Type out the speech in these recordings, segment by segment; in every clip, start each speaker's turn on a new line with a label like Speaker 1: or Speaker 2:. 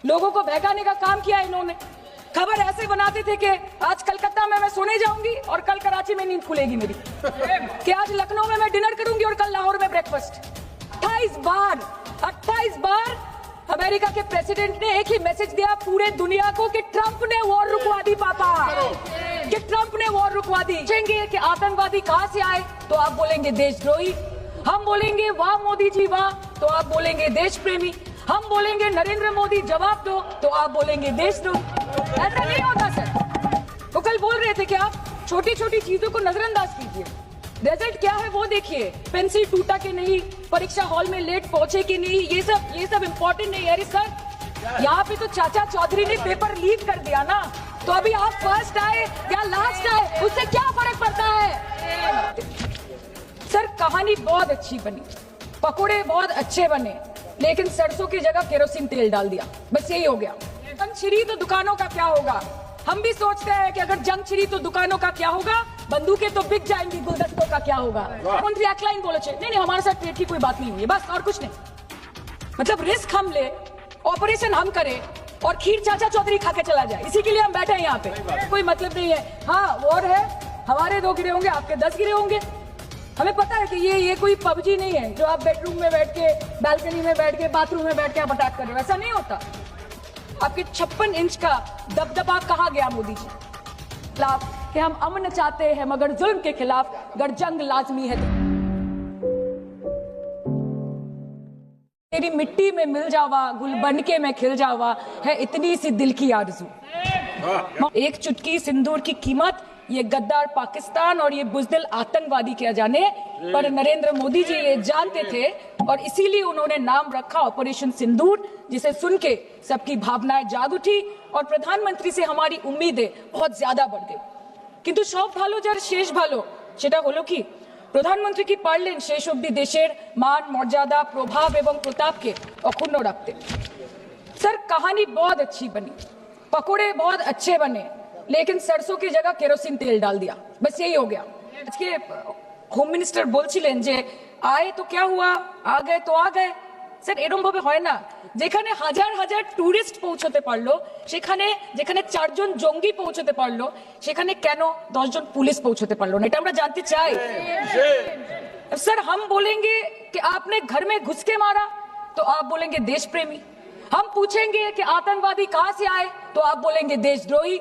Speaker 1: लोगों को बहकाने का काम किया इन्होंने। खबर ऐसे बनाते थे कि आज कलकत्ता में मैं सोने जाऊंगी और कल कराची में नींद खुलेगी मेरी, कि आज लखनऊ में मैं डिनर करूंगी और कल लाहौर में ब्रेकफास्ट। 28 बार अमेरिका के प्रेसिडेंट ने एक ही मैसेज दिया पूरे दुनिया को कि ट्रंप ने वॉर रुकवा दी पापा, कि ट्रंप ने वॉर रुकवा दी। पूछेंगे कि आतंकवादी कहां से आए तो आप बोलेंगे देशद्रोही, हम बोलेंगे वाह मोदी जी वाह तो आप बोलेंगे देश प्रेमी, हम बोलेंगे नरेंद्र मोदी जवाब दो तो आप बोलेंगे देशद्रोही। ऐसा नहीं होता सर। वो कल बोल रहे थे कि आप छोटी छोटी चीजों को नजरअंदाज कीजिए, रिजल्ट क्या है वो देखिए। पेंसिल टूटा कि नहीं, परीक्षा हॉल में लेट पहुंचे कि नहीं, ये सब इम्पोर्टेंट नहीं है। अरे सर यहाँ पे तो चाचा चौधरी ने पेपर लीक कर दिया ना, तो अभी आप फर्स्ट आए या लास्ट आए उससे क्या फर्क पड़ता है। सर कहानी बहुत अच्छी बनी, पकोड़े बहुत अच्छे बने, लेकिन सरसों की जगह केरोसिन तेल डाल दिया, बस यही हो गया। जंग छिड़ी तो दुकानों का क्या होगा, हम भी सोचते हैं कि अगर जंग छिड़ी तो दुकानों का क्या होगा, बंदूकें तो बिक जाएंगी, गुलदस्तों का क्या होगा। मंत्री एक लाइन बोले नहीं हमारे साथ पेट की कोई बात नहीं हुई, बस और कुछ नहीं। मतलब रिस्क हम ले, ऑपरेशन हम करें और खीर चाचा चौधरी खा के चला जाए, इसी के लिए हम बैठे हैं यहाँ पे। कोई मतलब नहीं है। हाँ वॉर है, हमारे 2 गिरे होंगे, आपके 10 गिरे होंगे। हमें पता है कि ये कोई पबजी नहीं है जो आप बेडरूम में बैठ के, बैल्कनी में बैठ के, बाथरूम में बैठ के आप अटैक कर रहे हो, ऐसा नहीं होता। आपके 56 इंच का दबदबा कहाँ गया मोदी जी खिलाफ कि हम अमन चाहते हैं मगर जुल्म के खिलाफ अगर जंग लाजमी है तो तेरी मिट्टी में मिल जावा, गुल बन के मैं खिल जावा, है इतनी सी दिल की आरज़ू। एक चुटकी सिंदूर की कीमत ये गद्दार पाकिस्तान और ये बुज़दिल आतंकवादी क्या जाने, पर नरेंद्र मोदी जी ये जानते थे और इसीलिए उन्होंने नाम रखा ऑपरेशन सिंदूर, जिसे सुन के सबकी भावनाएं जाग उठी और प्रधानमंत्री से हमारी उम्मीदें बहुत ज्यादा बढ़ गई। किंतु सब भालो जार शेष भालो সেটা হলো কি, প্রধানমন্ত্রী কি পারলেন শেষ অবধি দেশের মান মর্যাদা প্রভাব এবং প্রতাপকে অক্ষুণ্ণ রাখতে। सर कहानी बहुत अच्छी बनी, पकोड़े बहुत अच्छे बने, लेकिन सरसों की जगह केरोसिन तेल डाल दिया, बस यही हो गया। आज के হোম মিনিস্টার বলছিলেন যে আয়ে তো क्या हुआ, आ गए तो आ गए। স্যার এরকম ভাবে হয় না, যেখানে হাজার হাজার টুরিস্ট পৌঁছতে পারলো, সেখানে যেখানে 4 জন জঙ্গি পৌঁছতে পারলো, সেখানে কেন 10 জন পুলিশ পৌঁছতে পারলো না, এটা আমরা জানতে চাই। सर हम बोलेंगे कि आपने घर में घुस के मारा तो आप बोलेंगे देश प्रेमी, हम पूछेंगे कि आतंकवादी कहां से आए तो आप बोलेंगे देशद्रोही,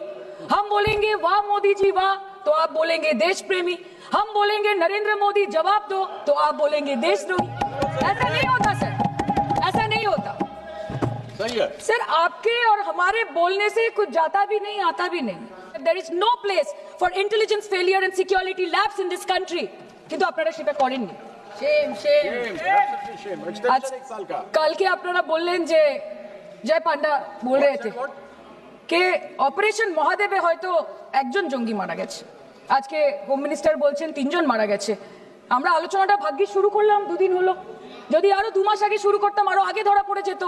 Speaker 1: हम बोलेंगे वाह मोदी जी वाह तो आप बोलेंगे देश प्रेमी, हम बोलेंगे नरेंद्र मोदी जवाब दो तो आप बोलेंगे देशद्रोही। ऐसा नहीं होता सर, ऐसा नहीं होता।
Speaker 2: सही है
Speaker 1: सर आपके और हमारे बोलने से कुछ जाता भी नहीं आता भी नहीं। There is no place for intelligence failure and security lapse in this country, কিন্তু আপনারা সেটা করেননি। आज कल के আপনারা বললেন যে জয় পান্ডা বল रहे थे कि অপারেশন মহাদেবে হয়তো একজন জঙ্গি মারা গেছে, আজকে হোম মিনিস্টার বলছেন 3 জন মারা গেছে। আমরা আলোচনাটা ভাগ্যে শুরু করলাম 2 দিন হলো, যদি আরো 2 মাস আগে শুরু করতাম আরো আগে ধরা পড়ে যেত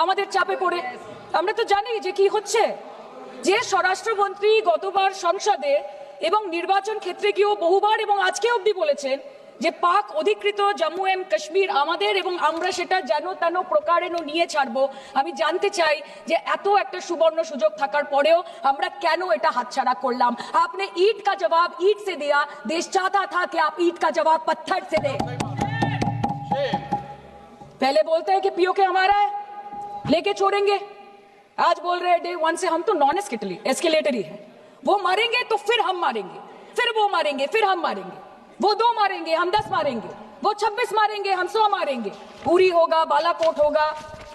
Speaker 1: আমাদের চাপে পড়ে। আমরা তো জানি যে কি হচ্ছে, যে স্বরাষ্ট্রমন্ত্রী গতবার সংসদে এবং নির্বাচন ক্ষেত্রে গিয়েও বহুবার এবং আজকে অবধি বলেছেন যে পাক অধিকৃত জম্মু এন্ড কাশ্মীর আমাদের এবং আমরা সেটা যেন তেন প্রকারেণ নিয়ে ছাড়বো। আমি জানতে চাই যে এত একটা সুবর্ণ সুযোগ থাকার পরেও আমরা কেন এটা হাতছাড়া করলাম। आपने ईंट का जवाब ईंट से दिया, देश चाहता था कि आप ईंट का जवाब पत्थर से दें। पहले बोलते हैं कि पीओके हमारा है, लेके छोड़ेंगे, आज बोल रहे हैं डे 1 से हम तो नॉन एस्केलेटरी है, वो मारेंगे तो फिर हम मारेंगे, फिर वो मारेंगे, फिर हम मारेंगे, वो 2 मारेंगे हम 10 मारेंगे, वो 26 मारेंगे हम 100 मारेंगे। उरी होगा, बालाकोट होगा,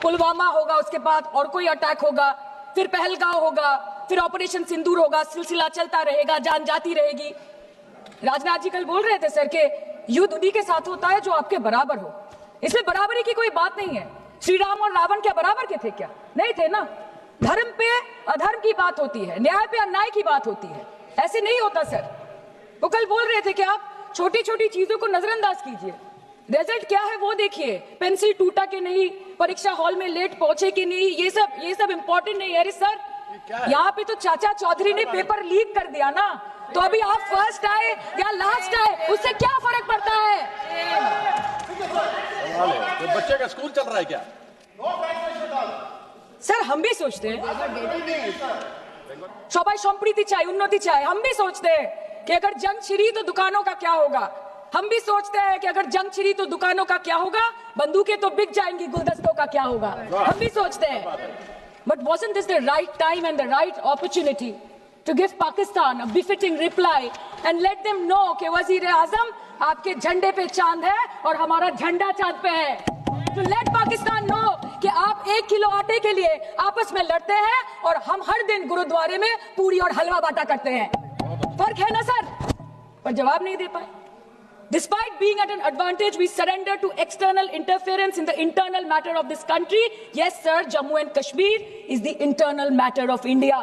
Speaker 1: पुलवामा होगा, उसके बाद और कोई अटैक होगा, फिर पहलगांव होगा, फिर ऑपरेशन सिंदूर होगा, सिलसिला चलता रहेगा, जान जाती रहेगी। राजनाथ जी कल बोल रहे थे सर के युद्ध उन्हीं के साथ होता है जो आपके बराबर हो, इसमें बराबरी की कोई बात नहीं है। श्री राम और रावण क्या बराबर के थे क्या? नहीं थे ना। धर्म पे अधर्म की बात होती है, न्याय पे अन्याय की बात होती है, ऐसे नहीं होता सर। वो कल बोल रहे थे कि आप छोटी छोटी चीजों को नजरअंदाज कीजिए, रिजल्ट क्या है वो देखिए। पेंसिल टूटा कि नहीं, परीक्षा हॉल में लेट पहुंचे कि नहीं, ये सब इम्पोर्टेंट नहीं है। अरे सर यहाँ पे तो चाचा चौधरी ने पेपर लीक कर दिया ना, तो अभी आप फर्स्ट आए या लास्ट आए उससे क्या फर्क पड़ता है।
Speaker 2: तो बच्चे का स्कूल चल रहा है क्या?
Speaker 1: सर हम भी सोचते हैं সবাই সম্প্রীতি চায় উন্নতি চায় हम भी सोचते हैं कि अगर जंग छिड़ी तो दुकानों का क्या होगा हम भी सोचते हैं कि अगर जंग छिड़ी तो दुकानों का क्या होगा बंदूकें तो बिक जाएंगी गुलदस्तों का क्या होगा हम भी सोचते हैं but wasn't this the right time and the right opportunity to give Pakistan a befitting reply and let them know कि वज़ीर-ए-आज़म आपके झंडे पे चांद है और हमारा झंडा चांद पे है to let Pakistan know कि आप 1 किलो आटे के लिए आपस में लड़ते हैं और हम हर दिन गुरुद्वारे में पूरी और हलवा बांटा करते हैं फर्क है ना सर पर जवाब नहीं दे पाए Despite being at an advantage, we surrender to external interference in the internal matter of this country. Yes, sir, Jammu and Kashmir is the internal matter of India.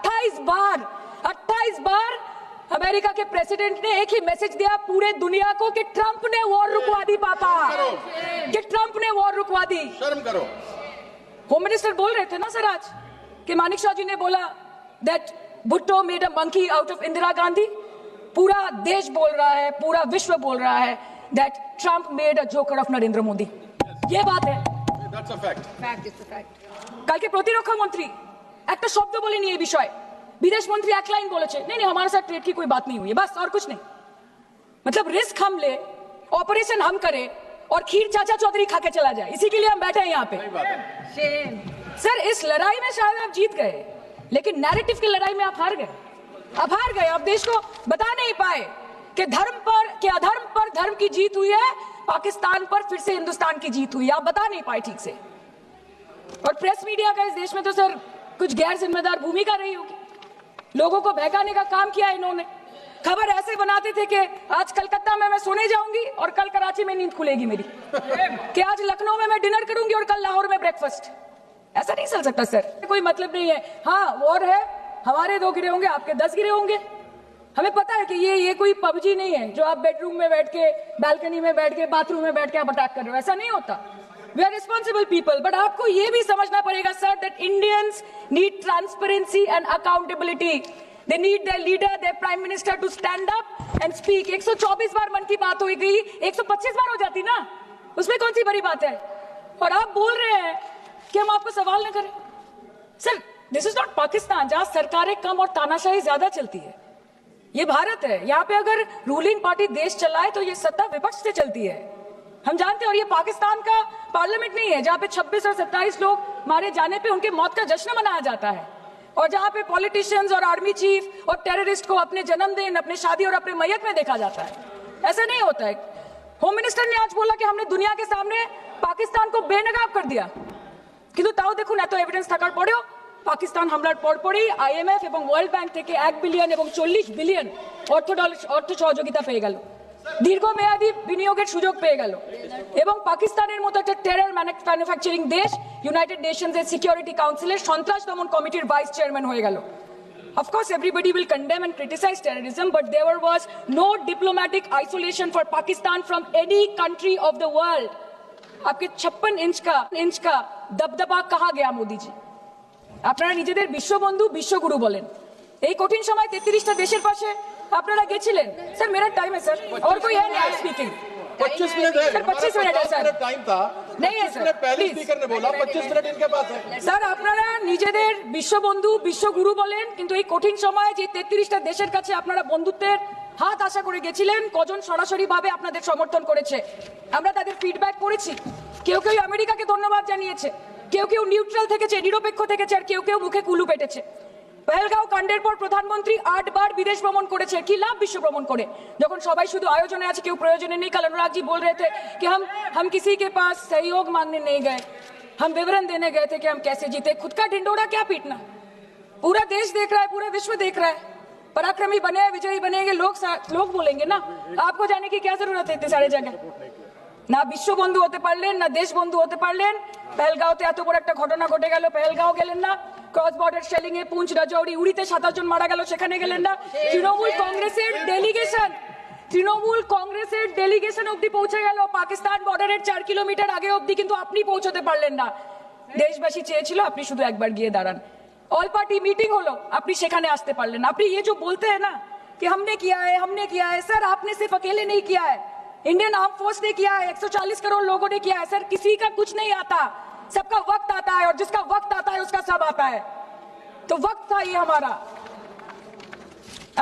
Speaker 1: 28 bar America के president ने एक ही message दिया पूरे दुनिया को कि Trump ने war रुकवा दी पापा कि ट्रंप ने वॉर रुकवा दी
Speaker 2: शर्म करो
Speaker 1: होम मिनिस्टर बोल रहे थे ना सर आज कि मानिक शाह जी ने बोला that Bhutto made a monkey out of Indira Gandhi पूरा देश बोल रहा है पूरा विश्व बोल रहा है that Trump made a joker of Narendra Modi ये बात है
Speaker 2: That's a fact.
Speaker 1: কালকে প্রতিরক্ষা মন্ত্রী একটা শব্দ বলেনি এই বিষয়ে विदेश मंत्री एक लाइन बोले नहीं हमारे साथ ट्रेड की कोई बात नहीं हुई है बस और कुछ नहीं मतलब रिस्क हम ले ऑपरेशन हम करें और खीर चाचा चौधरी खा के चला जाए इसी के लिए हम बैठे हैं यहाँ पे सर इस लड़ाई में शायद आप जीत गए लेकिन नैरेटिव की लड़ाई में आप हार गए आप देश को बता नहीं पाए कि धर्म पर कि अधर्म पर धर्म की जीत हुई है पाकिस्तान पर फिर से हिंदुस्तान की जीत हुई है आप बता नहीं पाए ठीक से और प्रेस मीडिया का इस देश में तो सर कुछ गैर जिम्मेदार भूमिका रही होगी लोगों को बहकाने का काम किया इन्होंने खबर ऐसे बनाते थे कि आज कलकत्ता में मैं सोने जाऊंगी और कल कराची में नींद खुलेगी मेरी कि आज लखनऊ में मैं डिनर करूंगी और कल लाहौर में ब्रेकफास्ट ऐसा नहीं चल सकता सर कोई मतलब नहीं है हाँ वॉर है हमारे 2 गिरे होंगे आपके 10 गिरे होंगे हमें पता है कि ये कोई पबजी नहीं है जो आप बेडरूम में बैठ के बालकनी में बैठ के बाथरूम में बैठ के आप अटैक कर रहे हो ऐसा नहीं होता We are responsible people, but आपको ये भी समझना पड़ेगा sir that Indians need transparency and accountability. They need their leader, their prime minister to stand up and speak. 124 बार मन की बात हो गई, 125 बार हो जाती ना, उसमें कौन सी बड़ी बात है? और आप बोल रहे हैं कि हम आपको सवाल न करें। Sir, this is not Pakistan जहाँ सरकारें कम और तानाशाही ज्यादा चलती है। ये भारत है, यहाँ पे अगर रूलिंग पार्टी देश चलाए तो ये सत्ता विपक्ष से चलती है। हम जानते हैं और ये पाकिस्तान का पार्लियामेंट नहीं है जहाँ पे 26 और 27 लोग मारे जाने पे उनके मौत का जश्न मनाया जाता है और जहाँ पे पॉलिटिशियंस और आर्मी चीफ और टेररिस्ट को अपने जन्मदिन अपने शादी और अपने मैयत में देखा जाता है ऐसा नहीं होता है होम मिनिस्टर ने आज बोला कि हमने दुनिया के सामने पाकिस्तान को बेनकाब कर दिया কিন্তু তাও দেখুন এত এভিডেন্স থাকার পরেও পাকিস্তান হামলার পরপরই আইএমএফ এবং ওয়ার্ল্ড ব্যাংক থেকে 1 বিলিয়ন এবং 40 বিলিয়ন অর্থ সহযোগিতা পেয়ে গেল দীর্ঘমেয়াদী বিনিয়োগের সুযোগ পেয়ে গেল এবং পাকিস্তানের মতো একটা টেরর ম্যানুফ্যাকচারিং দেশ ইউনাইটেড নেশনসের সিকিউরিটি কাউন্সিলের সন্ত্রাস দমন কমিটির ভাইস চেয়ারম্যান হয়ে গেল Of course, everybody will condemn and criticize terrorism, but there was no diplomatic isolation for Pakistan from any country of the world. आपके 56 इंच का दबदबा कहाँ गया मोदी जी আপনারা নিজেদের বিশ্ববন্ধু বিশ্বগুরু বলেন এই কঠিন সময় 33টা দেশের পাশে আপনারা গেছিলেন স্যার मेरा टाइम है सर और कोई है नहीं स्पीकिंग
Speaker 2: 25 मिनट है
Speaker 1: सर 25 मिनट है सर
Speaker 2: टाइम था
Speaker 1: नहीं है सर
Speaker 2: पहले स्पीकर ने बोला 25 मिनट इनके पास है
Speaker 1: স্যার আপনারা নিজেদের বিশ্ববন্ধু বিশ্বগুরু বলেন কিন্তু এই কঠিন সময়ে যে 33টা দেশের কাছে আপনারা বন্ধুত্বের হাত আশা করে গেছিলেন কজন সরাসরি ভাবে আপনাদের সমর্থন করেছে আমরা তাদের ফিডব্যাক করেছি কেউ কেউ আমেরিকাকে ধন্যবাদ জানিয়েছে কেউ কেউ নিউট্রাল থেকেছে নিরপেক্ষ থেকেছে আর কেউ কেউ মুখে কুলু পেটেছে पहलगांव कांडेर पर प्रधानमंत्री 8 बार विदेश भ्रमण করেছে কি লাভ বিশ্ব ভ্রমণ করে যখন সবাই শুধু আয়োজনে আছে কেউ প্রয়োজনে নেই कल अनुराग जी बोल रहे थे कि हम किसी के पास सहयोग मांगने नहीं गए हम विवरण देने गए थे कि हम कैसे जीते खुद का ढिंडोरा क्या पीटना पूरा देश देख रहा है पूरा विश्व देख रहा है पराक्रमी बने विजयी बनेंगे लोग बोलेंगे ना आपको जाने की क्या जरूरत है इतने सारे जगह না বিশ্ববন্ধু হতে পারলেন না দেশবন্ধু হতে পারলেন পহেলগাঁওতে এত বড় একটা ঘটনা ঘটে গেল পহেলগাঁও গেলেন না ক্রস বর্ডার শেলিং এ পুঞ্চ রাজৌরি উড়িতে 27 জন মারা গেল সেখানে গেলেন না তৃণমূল কংগ্রেসের ডেলিগেশন অবধি পৌঁছে গেল পাকিস্তান বর্ডারের 4 কিলোমিটার আগে অবধি কিন্তু আপনি পৌঁছতে পারলেন না দেশবাসী চেয়েছিল আপনি শুধু একবার গিয়ে দাঁড়ান অল পার্টি মিটিং হলো আপনি সেখানে আসতে পারলেন আপনি ये जो बोलते हैं ना कि हमने किया है सर आपने सिर्फ अकेले नहीं किया है इंडियन आर्म फोर्स ने किया है 140 करोड़ लोगों ने किया है सर किसी का कुछ नहीं आता सबका वक्त आता है और जिसका वक्त आता है उसका सब आता है। तो वक्त था ये हमारा।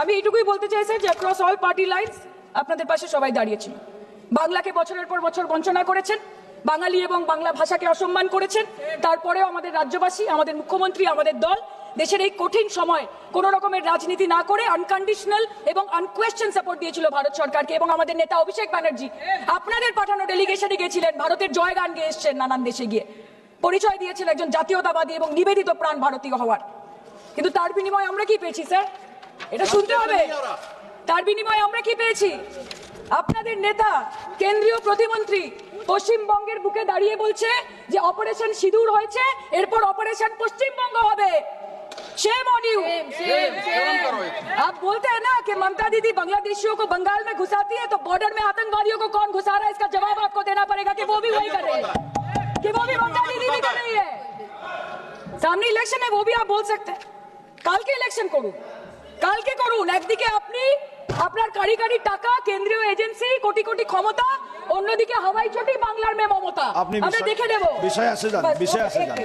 Speaker 1: আমি এটুকুই বলতে চাইছি যে অ্যাক্রস অল পার্টি লাইনস আপনাদের পাশে সবাই দাঁড়িয়েছিল। বাংলাকে বছরের পর বছর বঞ্চনা করেছেন, বাঙালি এবং বাংলা ভাষাকে অসম্মান করেছেন, তারপরেও আমাদের রাজ্যবাসী, আমাদের মুখ্যমন্ত্রী, আমাদের দল দেশের এই কঠিন সময় কোন রকমের রাজনীতি না করে আনকন্ডিশনাল এবং আনকোয়েশ্চন সাপোর্ট দিয়েছিল ভারত সরকারকে। এবং আমাদের নেতা অভিষেক ব্যানার্জি আপনাদের পাঠানো ডেলিগেশনে গেছিলেন, ভারতের জয়গান গেয়ে এসছেন, নানান দেশে গিয়ে পরিচয় দিয়েছেন একজন জাতীয়তাবাদী এবং নিবেদিত প্রাণ ভারতীয় হওয়ার। কিন্তু তার বিনিময়ে আমরা কি পেয়েছি স্যার? এটা শুনতে হবে। তার বিনিময়ে আমরা কি পেয়েছি? আপনাদের নেতা কেন্দ্রীয় প্রতিমন্ত্রী পশ্চিমবঙ্গের বুকে দাঁড়িয়ে বলছে যে অপারেশন সিঁদুর হয়েছে, এরপর অপারেশন পশ্চিমবঙ্গ হবে। Shame on you. आप बोलते हैं ना कि ममता दीदी बांग्लादेशियों को बंगाल में घुसाती है, तो बॉर्डर में आतंकवादियों को कौन घुसा रहा है, इसका जवाब आपको देना पड़ेगा कि वो भी वही कर रही है, कि वो भी ममता दीदी भी कर रही है। सामने इलेक्शन है, वो भी आप बोल सकते हैं। কালকে ইলেকশন করুন, কালকে করুন। একদিকে আপনি আপনার কারি কারি টাকা, কেন্দ্রীয় এজেন্সি, কোটি কোটি ক্ষমতা, অন্যদিকে হাওয়াই চটি বাংলার মে মমতা। আমরা দেখে নেব।
Speaker 3: বিষয় আসে যান, বিষয় আসে যান,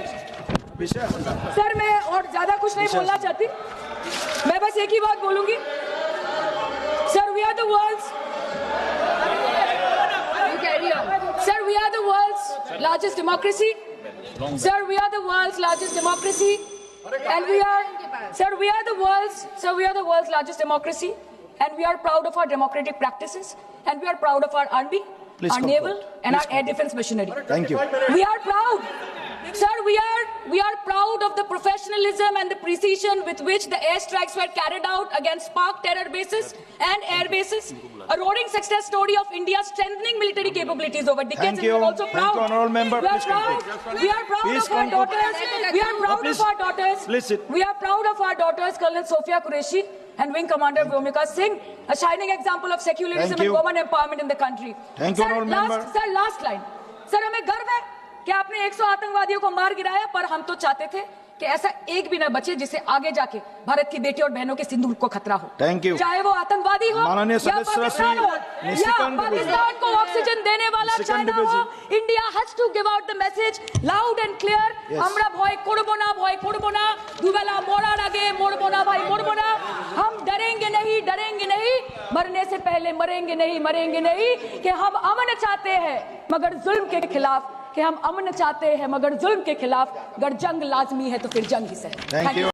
Speaker 3: বিষয় আসে যান।
Speaker 1: सर मैं और ज्यादा कुछ नहीं बोलना चाहती, मैं बस एक ही बात बोलूंगी। Sir we are the world's largest democracy. Sir we are the world's largest democracy, and we are the world's largest democracy, and we are proud of our democratic practices, and we are proud of our army,
Speaker 3: Please
Speaker 1: our
Speaker 3: conclude.
Speaker 1: naval, and our air defense machinery.
Speaker 3: Thank you.
Speaker 1: We are proud. Sir, we are proud of the professionalism and the precision with which the airstrikes were carried out against Pak terror bases and air bases. A roaring success story of India's strengthening military capabilities over decades.
Speaker 3: Thank you.
Speaker 1: And we are also
Speaker 3: Thank
Speaker 1: proud.
Speaker 3: you, honorable member.
Speaker 1: We are
Speaker 3: Please
Speaker 1: proud.
Speaker 3: conclude.
Speaker 1: We are proud
Speaker 3: Please
Speaker 1: of our
Speaker 3: conclude.
Speaker 1: daughters. We are proud
Speaker 3: Please.
Speaker 1: of our daughters.
Speaker 3: Please sit.
Speaker 1: We are proud of our daughters, Colonel Sophia Qureshi and Wing Commander Vyomika Singh, a shining example of secularism
Speaker 3: Thank
Speaker 1: and
Speaker 3: you.
Speaker 1: women empowerment in the country.
Speaker 3: Thank you, honorable member.
Speaker 1: Sir, last line. Sir हमें गर्व है कि आपने 100 आतंकवादियों को मार गिराया, पर हम तो चाहते थे कि ऐसा एक भी न बचे जिसे आगे जाके भारत की बेटी और बहनों के सिंदूर को खतरा हो।
Speaker 3: Thank you.
Speaker 1: चाहे वो आतंकवादी हो
Speaker 3: माननीय
Speaker 1: या
Speaker 3: सदस्य
Speaker 1: पाकिस्तान हो
Speaker 3: श्री
Speaker 1: या
Speaker 3: निशिकांत
Speaker 1: पाकिस्तान को ऑक्सीजन देने वाला
Speaker 3: निशिकांत
Speaker 1: चाइना हो, India has to give out the message loud and clear. আমরা ভয় করব না, ভয় করব না, দুবেলা মরার আগে মরবো না ভাই, মরবো না। हम डरेंगे नहीं, डरेंगे नहीं, मरने से पहले मरेंगे नहीं, मरेंगे नहीं, कि हम अमन चाहते हैं मगर जुल्म के खिलाफ, कि हम अमन चाहते हैं मगर जुल्म के खिलाफ। अगर जंग लाजमी है तो फिर जंग ही सही।
Speaker 3: Thank you.